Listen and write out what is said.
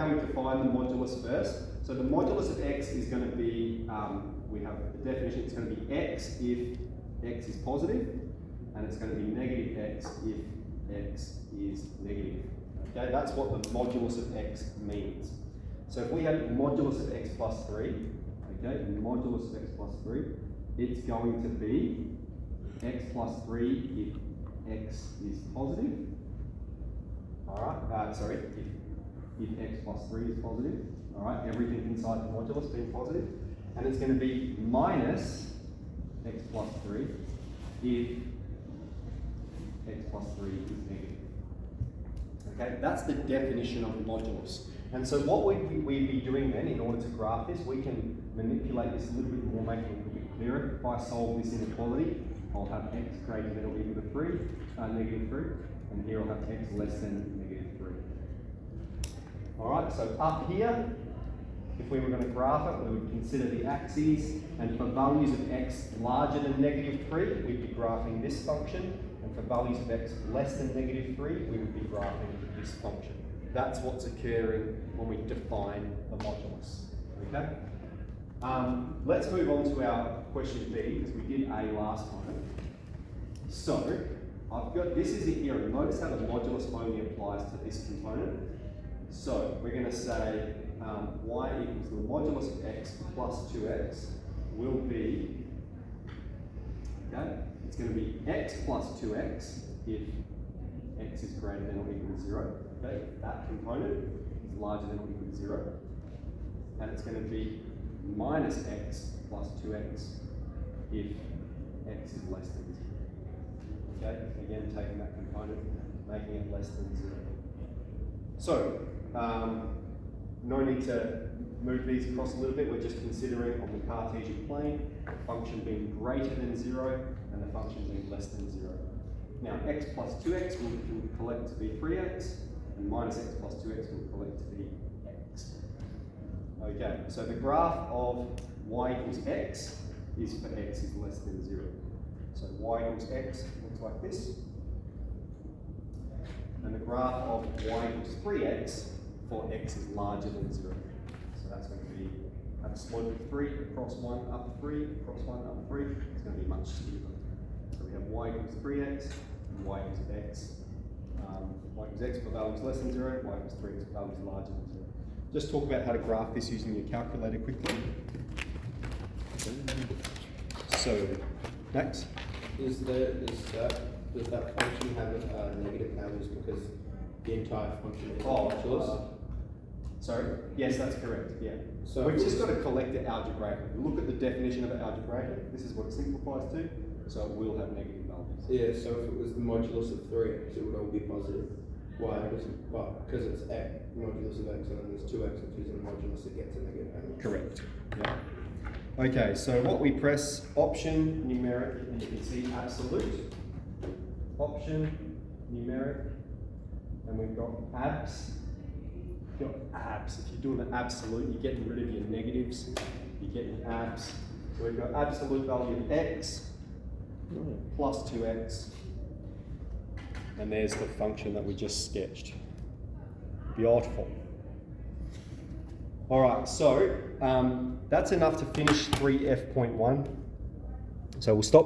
how we define the modulus first. So the modulus of x is going to be, we have the definition, it's going to be x if x is positive, and it's going to be negative x if x is negative. Okay, that's what the modulus of x means. So if we have modulus of x plus 3, okay, modulus of x plus 3, it's going to be x plus 3 if x is positive. Alright, sorry, if x plus 3 is positive. Alright, everything inside the modulus being positive. And it's going to be minus x plus 3 if x plus 3 is negative. Okay, that's the definition of the modulus. And so what we'd be doing then, in order to graph this, we can manipulate this a little bit more, make it a little bit clearer. If I solve this inequality, I'll have x greater than or equal to 3, negative 3, and here I'll have x less than negative 3. Alright, so up here, if we were going to graph it, we would consider the axes, and for values of x larger than negative 3, we'd be graphing this function, and for values of x less than negative 3, we would be graphing this function. That's what's occurring when we define the modulus. Okay? Let's move on to our question B, because we did A last time. So, I've got, this is it here, and notice how the modulus only applies to this component. So, we're going to say y equals the modulus of x plus 2x will be, okay, it's going to be x plus 2x if x is greater than or equal to 0. Okay, that component is larger than or equal to 0. And it's going to be minus x plus 2x if x is less than 0. Okay, again taking that component, making it less than 0. So, no need to move these across a little bit. We're just considering on the Cartesian plane, the function being greater than 0 and the function being less than 0. Now, x plus 2x will collect to be 3x, and minus x plus 2x will collect to be x. Okay, so the graph of y equals x is for x is less than 0. So y equals x looks like this. And the graph of y equals 3x for x is larger than 0. So that's going to be, have a slope of 3, across 1, up 3, across 1, up 3. It's going to be much steeper. So we have y equals 3x and y equals x. Y equals x for values less than 0, y equals 3x for values larger than 0. Just talk about how to graph this using your calculator quickly. So, next. Does that function have negative values because the entire function is modulus? Sorry? Yes, that's correct, yeah. So we've just got to collect it algebraically. Look at the definition of it algebraically. This is what it simplifies to, so it will have negative values. Yeah, so if it was the modulus of 3x, it would all be positive. Why? Because it's x, modulus of x, and then there's 2x, which is in the modulus, it gets a negative value. Correct, yeah. Okay, so what we press, option, numeric, and you can see absolute. Option, numeric, and we've got abs. You've got abs. If you're doing the absolute, you're getting rid of your negatives. You're getting abs. So we've got absolute value of x plus 2x. And there's the function that we just sketched. Beautiful. All right, so that's enough to finish 3F.1. So we'll stop there.